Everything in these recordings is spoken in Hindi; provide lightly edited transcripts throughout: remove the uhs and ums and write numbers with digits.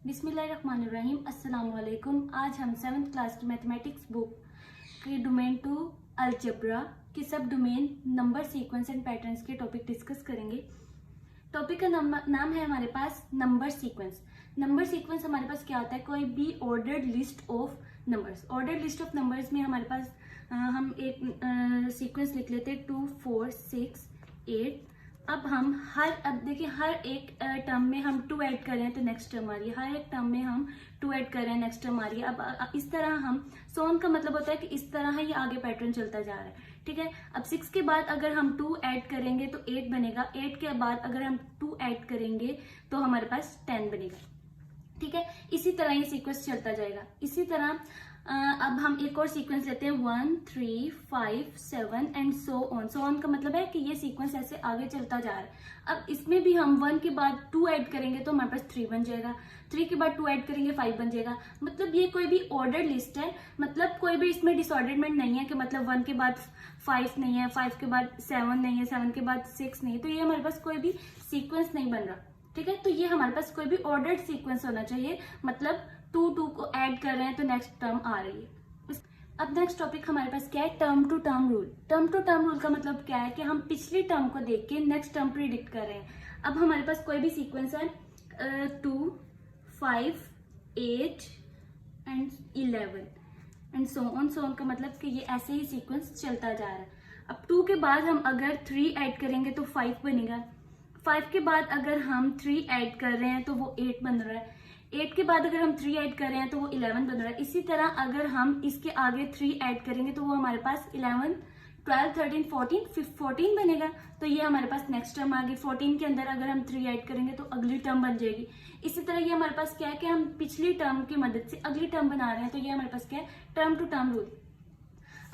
बिस्मिल्लाहिर्रहमानिर्रहीम। अस्सलाम वालेकुम। आज हम 7th क्लास की मैथमेटिक्स बुक के डोमेन 2 अलजेब्रा के सब domain number sequence and patterns के टॉपिक डिस्कस करेंगे। टॉपिक का नाम है हमारे पास नंबर सीक्वेंस। नंबर सीक्वेंस हमारे पास क्या होता है? कोई भी ordered list of numbers. Ordered list of numbers में हमारे पास हम एक सीक्वेंस लिख लेते हैं 2 4 6 8। अब देखिए हर एक टर्म में हम 2 ऐड कर रहे हैं तो नेक्स्ट टर्म आ रही है, हर एक टर्म में हम 2 ऐड कर रहे हैं नेक्स्ट टर्म आ रही है। अब इस तरह हम सोन का मतलब होता है कि इस तरह ही आगे पैटर्न चलता जा रहा है, ठीक है। अब 6 के बाद अगर हम 2 ऐड करेंगे तो 8 बनेगा, 8 के बाद अगर हम 2 ऐड करेंगे तो हमारे पास 10 बनेगा, ठीक है। इसी तरह ये सीक्वेंस चलता जाएगा। इसी तरह अब हम एक और सीक्वेंस लेते हैं 1 3 5 7 एंड सो ऑन का मतलब है कि ये सीक्वेंस ऐसे आगे चलता जा रहा है। अब इसमें भी हम 1 के बाद 2 ऐड करेंगे तो हमारे पास 3 बन जाएगा, 3 के बाद 2 ऐड करेंगे 5 बन जाएगा। मतलब ये कोई भी ऑर्डर लिस्ट है, मतलब कोई भी इसमें डिसऑर्डरमेंट नहीं है कि मतलब 1 के बाद 5 नहीं है, 5 के बाद 7 नहीं है, 7 के बाद 6 नहीं है, तो ये हमारे पास कोई भी सीक्वेंस नहीं बन रहा, ठीक है। तो ये हमारे पास कोई भी ऑर्डर्ड सीक्वेंस होना चाहिए, मतलब 2 को ऐड कर रहे हैं तो नेक्स्ट टर्म आ रही है। अब नेक्स्ट टॉपिक हमारे पास क्या है? Term to term rule. Term to term rule का मतलब क्या है कि हम पिछली टर्म को देख के नेक्स्ट टर्म प्रिडिक्ट कर रहे हैं। अब हमारे पास कोई भी सीक्वेंस है 2 5 8 एंड 11 एंड सो ऑन का मतलब कि ये ऐसे ही सीक्वेंस चलता जा रहा है। अब 2 के बाद हम अगर 3 ऐड करेंगे तो 5 बनेगा, 5 के बाद अगर हम 3 ऐड कर रहे हैं तो वो 8 बन रहा है, 8 के बाद अगर हम 3 ऐड कर रहे हैं तो वो 11 बन रहा है। इसी तरह अगर हम इसके आगे 3 ऐड करेंगे तो वो हमारे पास 11 12 13 14 बनेगा। तो ये हमारे पास नेक्स्ट टर्म आ गई। 14 के अंदर अगर हम 3 ऐड करेंगे तो अगली टर्म बन जाएगी। इसी तरह ये हमारे पास क्या है कि हम पिछली टर्म की मदद से अगली टर्म बना रहे हैं, तो ये हमारे पास क्या है? Term to term rule.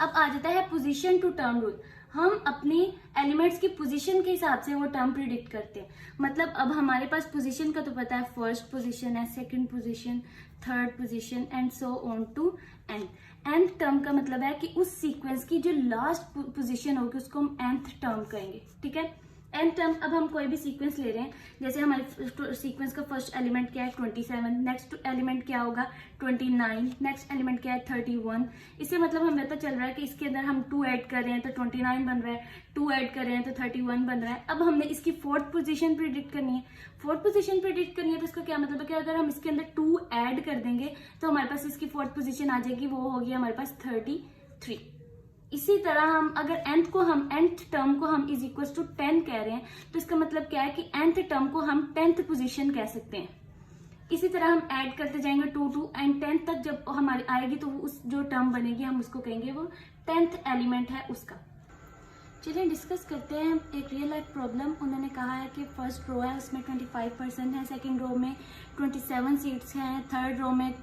अब आ जाता है पोजीशन टू टर्म रूल। हम अपनी एलिमेंट्स की पोजीशन के हिसाब से वो टर्म प्रिडिक्ट करते हैं। मतलब अब हमारे पास पोजीशन का तो पता है, फर्स्ट पोजीशन है, second position, third position and so on to end. Nth term का मतलब है कि उस सीक्वेंस की जो लास्ट पोजीशन होगी उसको हम एंथ टर्म कहेंगे, ठीक है। एंड टर्म, अब हम कोई भी सीक्वेंस ले रहे हैं, जैसे हमारे सीक्वेंस का फर्स्ट एलिमेंट क्या है 27, नेक्स्ट एलिमेंट क्या होगा 29, नेक्स्ट एलिमेंट क्या है 31। इससे मतलब हमें पता चल रहा है कि इसके अंदर हम 2 ऐड कर रहे हैं तो 29 बन रहा है, 2 ऐड कर रहे हैं तो 31 बन रहा है। अब हमने इसकी फोर्थ पोजीशन प्रिडिक्ट करनी है। फोर्थ पोजीशन प्रिडिक्ट करनी है तो इसका क्या मतलब है कि अगर हम इसके अंदर 2 ऐड कर देंगे तो हमारे पास इसकी फोर्थ पोजीशन आ जाएगी, वो होगी हमारे पास 33। इसी तरह हम अगर nth टर्म को हम इज इक्वल टू 10 कह रहे हैं तो इसका मतलब क्या है कि nth टर्म को हम 10th पोजीशन कह सकते हैं। इसी तरह हम ऐड करते जाएंगे 2 एंड 10 तक जब हमारी आएगी तो उस जो टर्म बनेगी हम उसको कहेंगे वो 10th एलिमेंट है उसका। चलिए डिस्कस करते हैं एक रियल लाइफ प्रॉब्लम। उन्होंने कहा है कि फर्स्ट रो है उसमें 25% है, सेकंड रो में 27 सीट्स हैं, थर्ड रो में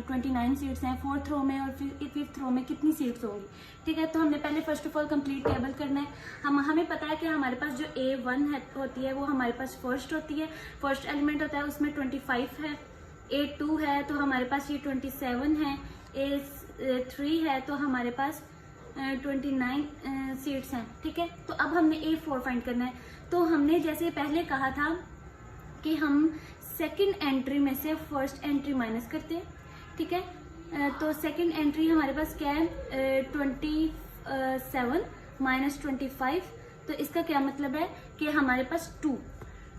29 सीट्स हैं, फोर्थ रो में और फिफ्थ रो में कितनी सीट्स होंगी, ठीक है। तो हमने पहले first of all complete table करना है। हमें पता है कि हमारे पास जो A1 होती है वो हमारे पास फर्स्ट होती है, फर्स्ट एलिमेंट होता है, उसमें 25 है। A2 है तो हमारे पास ये 27 है, A3 है तो हमारे पास 29 सीट्स हैं, ठीक है। तो अब हमने A4 फाइंड करना है। तो हमने जैसे पहले कहा था कि हम सेकंड एंट्री में से फर्स्ट एंट्री माइनस करते हैं, ठीक है। तो सेकंड एंट्री हमारे पास क्या है 27 माइनस 25। तो इसका क्या मतलब है कि हमारे पास 2,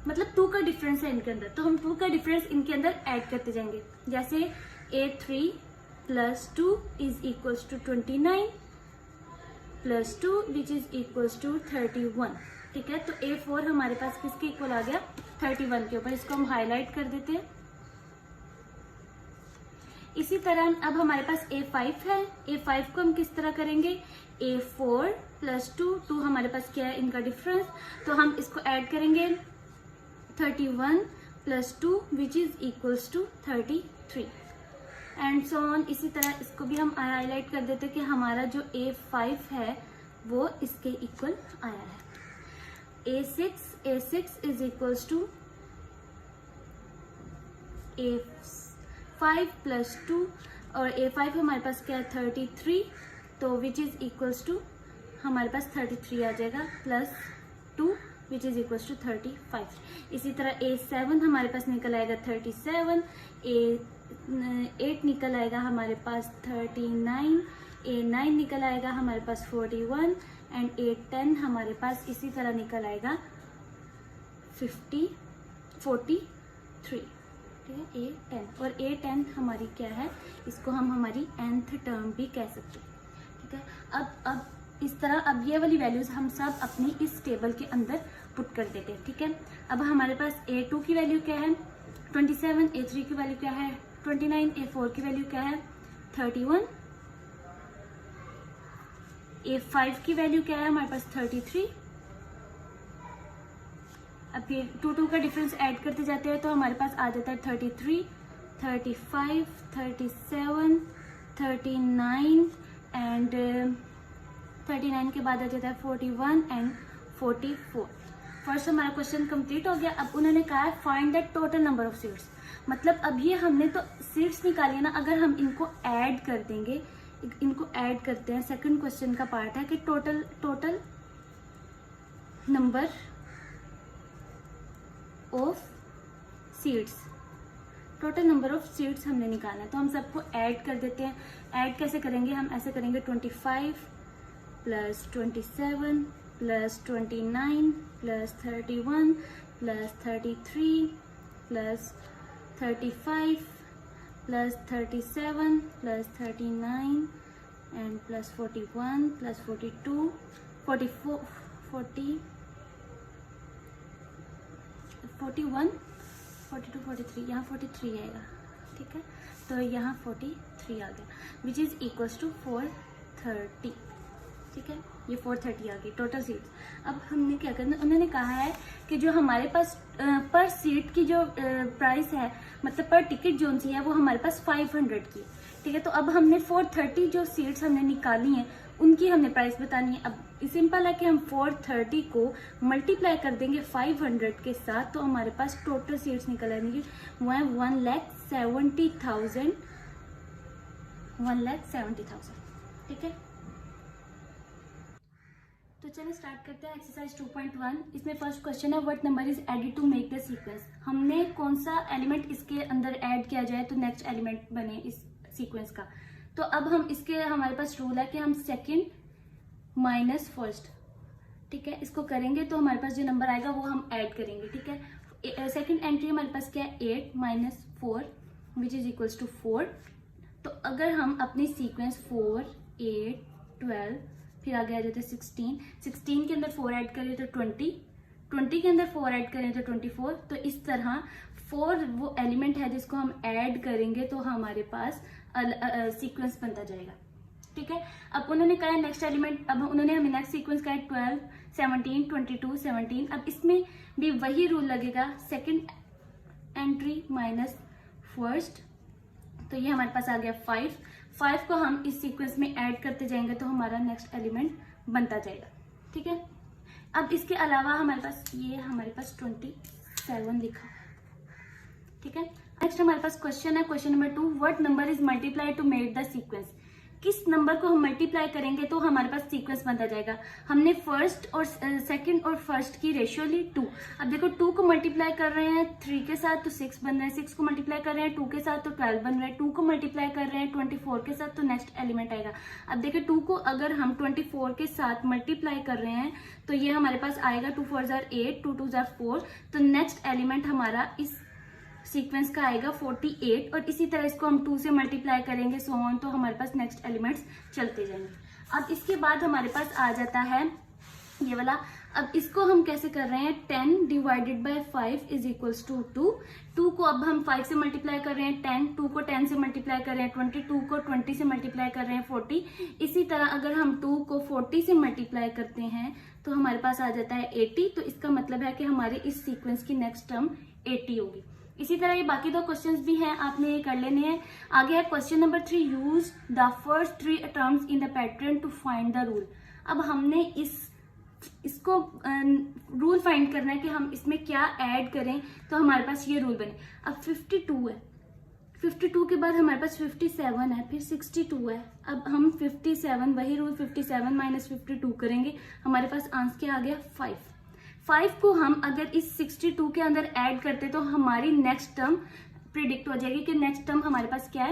मतलब 2 का डिफरेंस है इनके अंदर, तो हम 2 का डिफरेंस इनके अंदर ऐड करते जाएंगे। जैसे A3 plus 2 is equals to 29 plus 2 which is equals to 31, ठीक है। तो A4 हमारे पास किसके इक्वल आ गया 31 के ऊपर, इसको हम हाईलाइट कर देते हैं। इसी तरह अब हमारे पास A5 है, A5 को हम किस तरह करेंगे A4 प्लस 2 हमारे पास क्या है इनका डिफरेंस, तो हम इसको ऐड करेंगे 31 plus 2 which is equals to 33 and so on. इसी तरह इसको भी हम हाईलाइट कर देते कि हमारा जो A5 है वो इसके इक्वल आया है। A6 is equals to A5 plus 2 और A5 हमारे पास क्या है 33, तो विच इज इक्वल्स टू हमारे पास 33 आ जाएगा plus 2 which is equal to 35। इसी तरह A7 हमारे पास निकल आएगा 37, A8 निकल आएगा हमारे पास 39, A9 निकल आएगा हमारे पास 41 एंड A10 हमारे पास इसी तरह निकल आएगा 43। ठीक है, A10 और A10 हमारी क्या है, इसको हम हमारी nth टर्म भी कह सकते हैं। ठीक है, अब इस तरह अब ये वाली वैल्यूज़ हम सब अपनी इस टेबल के अंदर पुट कर देते हैं। ठीक है, अब हमारे पास A2 की वैल्यू क्या है 27, A3 की वैल्यू क्या है 29, A4 की वैल्यू क्या है 31, A5 की वैल्यू क्या है हमारे पास 33। अब फिर 2 का डिफरेंस ऐड करते जाते हैं तो हमारे पास आ जाता है 33, 35, 37, 39 एंड 39 के बाद आ जाता है 41 एंड 44। फर्स्ट हमारा क्वेश्चन कंप्लीट हो गया। अब उन्होंने कहा है find the total number of seeds, मतलब अब ये हमने तो सीड्स निकाली ना, अगर हम इनको ऐड कर देंगे, इनको ऐड करते हैं, सेकंड क्वेश्चन का पार्ट है कि total number of seeds, total number of seeds हमने निकालना है, तो हम सबको ऐड कर देते हैं। ऐड कैसे करेंगे, हम ऐसे करेंगे 25 plus 27 plus 29 plus 31 plus 33 plus 35 plus 37 plus 39 and plus 41 plus 42 44 41 42 43, यहाँ 43 आएगा। ठीक है, तो यहाँ 43 आ गया विच इज़ इक्वल्स टू 430। ठीक है, ये 430 आ गई टोटल सीट्स। अब हमने क्या करना, उन्होंने कहा है कि जो हमारे पास पर सीट की जो प्राइस है, मतलब पर टिकट जो सी है वो हमारे पास 500 की। ठीक है, तो अब हमने 430 जो सीट्स हमने निकाली हैं उनकी हमने प्राइस बतानी है। अब सिंपल है कि हम 430 को मल्टीप्लाई कर देंगे 500 के साथ, तो हमारे पास टोटल सीट्स निकल आएंगी वो है 1,70,000। ठीक है, तो चलिए स्टार्ट करते हैं एक्सरसाइज 2.1। इसमें फर्स्ट क्वेश्चन है what number is added to make the sequence. हमने कौन सा एलिमेंट इसके अंदर ऐड किया जाए तो नेक्स्ट एलिमेंट बने इस सीक्वेंस का। तो अब हम इसके हमारे पास रूल है कि हम सेकंड माइनस फर्स्ट, ठीक है, इसको करेंगे तो हमारे पास जो नंबर आएगा वो हम ऐड करेंगे। ठीक है, सेकंड एंट्री हमारे पास क्या है 8 minus 4 which is equals to 4। तो अगर हम अपनी सीक्वेंस 4, 8, 12 फिर आगे आ जाते हैं 16 के अंदर 4 ऐड करें तो 20 के अंदर 4 ऐड करें तो 24। तो इस तरह 4 वो एलिमेंट है जिसको हम ऐड करेंगे तो हमारे पास सीक्वेंस बनता जाएगा। ठीक है, अब उन्होंने कहा है नेक्स्ट एलिमेंट, अब उन्होंने हमें नेक्स्ट सीक्वेंस कहा है 12, 17, 22, 17। अब इसमें भी वही रूल लगेगा, सेकंड एंट्री माइनस फर्स्ट, तो ये हमारे पास आ गया 5 को हम इस सीक्वेंस में ऐड करते जाएंगे तो हमारा नेक्स्ट एलिमेंट बनता जाएगा। ठीक है, अब इसके अलावा हमारे पास 27 लिखा। ठीक है, नेक्स्ट हमारे पास क्वेश्चन है question number 2 what number is multiply two make the sequence. किस नंबर को हम मल्टीप्लाई करेंगे तो हमारे पास सीक्वेंस बनता जाएगा। हमने फर्स्ट और सेकंड और फर्स्ट की रेशियो ली 2। अब देखो 2 को मल्टीप्लाई कर रहे हैं 3 के साथ तो 6 बन रहा है, 6 को मल्टीप्लाई कर रहे हैं 2 के साथ तो 12 बन रहा है, 2 को मल्टीप्लाई कर रहे हैं 24 के साथ तो नेक्स्ट एलिमेंट आएगा। अब देखिए 2 को अगर हम 24 के साथ मल्टीप्लाई कर रहे हैं तो ये हमारे पास आएगा 2 4 जार 8, 2 2 जार 4। तो नेक्स्ट एलिमेंट हमारा इस सीक्वेंस का आएगा 48 और इसी तरह इसको हम 2 से मल्टीप्लाई करेंगे सो ऑन, तो हमारे पास नेक्स्ट एलिमेंट्स चलते जाएंगे। अब इसके बाद हमारे पास आ जाता है ये वाला। अब इसको हम कैसे कर रहे हैं 10 divided by 5 is equals to 2 को अब हम 5 से मल्टीप्लाई कर रहे हैं 10, 2 को 10 से मल्टीप्लाई कर रहे हैं 20, 2 को 20 से मल्टीप्लाई कर रहे हैं 40। इसी तरह अगर हम 2 को 40 से मल्टीप्लाई करते हैं तो हमारे पास आ जाता है 80। तो इसका मतलब है कि हमारे इस सीक्वेंस की नेक्स्ट टर्म 80 होगी। इसी तरह ये बाकी 2 क्वेश्चंस भी हैं, आपने ये कर लेने हैं। आगे है question number 3 use the first 3 terms in the pattern to find the rule. अब हमने इसको रूल फाइंड करना है कि हम इसमें क्या ऐड करें तो हमारे पास ये रूल बने। अब 52 है, 52 के बाद हमारे पास 57 है, फिर 62 है। अब हम 57 वही रूल 57 माइनस 52 करेंगे, हमारे पास आंसर क्या आ गया 5। 5 को हम अगर इस 62 के अंदर ऐड करते तो हमारी नेक्स्ट टर्म प्रिडिक्ट हो जाएगी कि नेक्स्ट टर्म हमारे पास क्या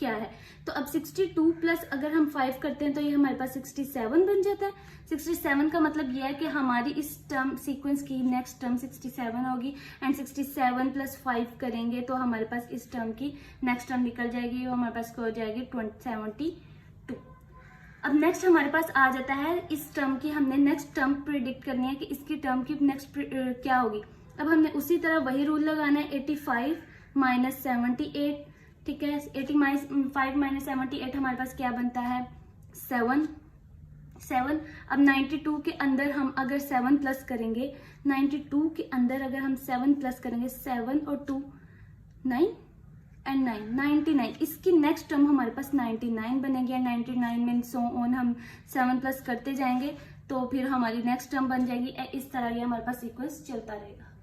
है। तो अब 62 प्लस अगर हम 5 करते हैं तो ये हमारे पास 67 बन जाता है। 67 का मतलब ये है कि हमारी इस टर्म सीक्वेंस की नेक्स्ट टर्म 67 होगी एंड 67 प्लस 5 करेंगे तो हमारे पास इस टर्म की नेक्स्ट टर्म निकल जाएगी, वो हमारे पास हो जाएगी 72। अब नेक्स्ट हमारे पास आ जाता है इस टर्म की, हमने नेक्स्ट टर्म प्रिडिक्ट करनी है कि इसकी टर्म की नेक्स्ट क्या होगी। अब हमने उसी तरह वही रूल लगाना है, 85 माइनस 78, ठीक है। 85 माइनस 78 हमारे पास क्या बनता है 7। अब 92 के अंदर हम अगर 7 प्लस करेंगे, 92 के अंदर अगर हम 7 प्लस करेंगे, 7 और 2 9 एंड 9 99, इसकी नेक्स्ट टर्म हमारे पास 99 बनेगी। 99 में सो ऑन हम 7 प्लस करते जाएंगे तो फिर हमारी नेक्स्ट टर्म बन जाएगी। इस तरह ये हमारे पास सीक्वेंस चलता रहेगा।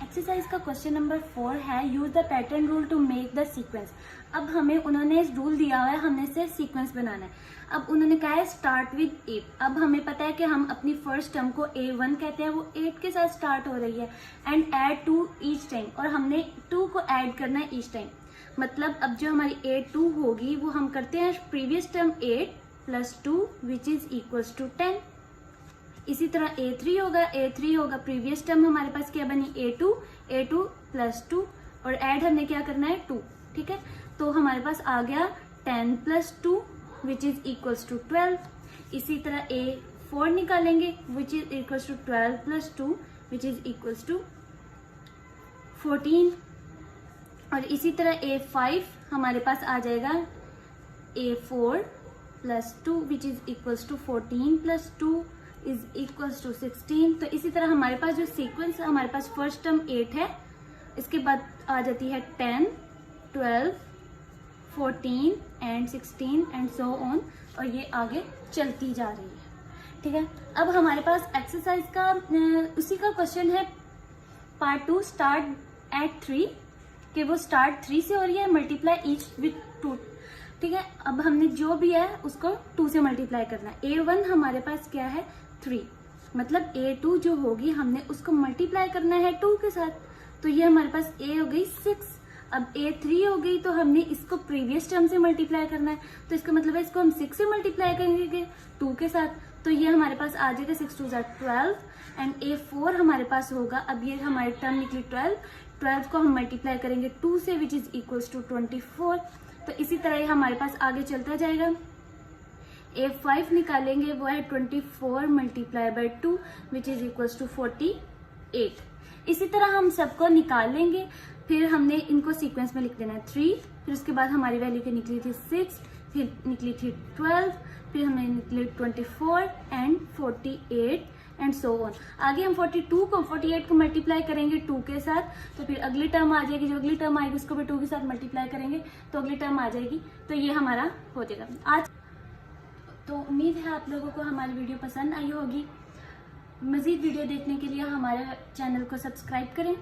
एक्सरसाइज का क्वेश्चन नंबर 4 है use the pattern rule to make the sequence. अब हमें उन्होंने रूल दिया हुआ है, हमने से सीक्वेंस बनाना है। अब उन्होंने कहा है स्टार्ट विद 8। अब हमें पता है कि हम अपनी फर्स्ट टर्म को A1 कहते हैं, वो 8 के साथ स्टार्ट हो रही है एंड ऐड 2 ईच टाइम, और हमने 2 को ऐड करना है ईच टाइम। मतलब अब जो हमारी A2 होगी वो हम करते हैं previous term 8 plus 2 which is equals to 10। इसी तरह A3 होगा प्रीवियस टर्म हमारे पास क्या बनी A2 प्लस 2 और ऐड हमने क्या करना है 2, ठीक है। तो हमारे पास आ गया 10 plus 2 which is equals to 12। इसी तरह A4 निकालेंगे which is equals to 12 plus 2 which is equals to 14। और इसी तरह A5 हमारे पास आ जाएगा A4 plus 2 which is equals to 14 plus 2 is equals to 16। तो इसी तरह हमारे पास जो सीक्वेंस है, हमारे पास फर्स्ट टर्म 8 है, इसके बाद आ जाती है 10 12 14 एंड 16 एंड सो ऑन, और ये आगे चलती जा रही है, ठीक है। अब हमारे पास एक्सरसाइज का उसी का क्वेश्चन है पार्ट 2 स्टार्ट एट 3, कि वो स्टार्ट 3 से हो रही है, मल्टीप्लाई ईच विथ 2, ठीक है। अब हमने जो भी है उसको 2 से मल्टीप्लाई करना है। A1 हमारे पास क्या है 3, मतलब A2 जो होगी हमने उसको मल्टीप्लाई करना है 2 के साथ, तो ये हमारे पास A हो गई 6। अब A3 हो गई तो हमने इसको प्रीवियस टर्म से मल्टीप्लाई करना है, तो इसका मतलब है इसको हम 6 से मल्टीप्लाई करेंगे 2 के साथ, तो ये हमारे पास आ जाएगा 6 2 12 एंड A4 हमारे पास होगा। अब ये हमारी टर्म निकली 12 को हम मल्टीप्लाई करेंगे 2 से विच इज इक्वल्स टू 24। तो इसी तरह ये हमारे पास आगे चलता जाएगा। A5 निकालेंगे, वो है 24 multiply by 2 which is equals to 48। इसी तरह हम सबको निकाल लेंगे, फिर हमने इनको सीक्वेंस में लिख देना है 3, फिर उसके बाद हमारी वैल्यू की निकली थी 6, फिर निकली थी 12, फिर हमने निकली 24 एंड 48 एंड सो ऑन। आगे हम 48 को मल्टीप्लाई करेंगे 2 के साथ, तो फिर अगली टर्म आ जाएगी, जो अगली टर्म आएगी उसको भी 2 के साथ मल्टीप्लाई करेंगे तो अगली टर्म आ जाएगी। तो ये हमारा हो जाएगा आज। तो उम्मीद है आप लोगों को हमारी वीडियो पसंद आई होगी। मज़ीद वीडियो देखने के लिए हमारे चैनल को सब्सक्राइब करें।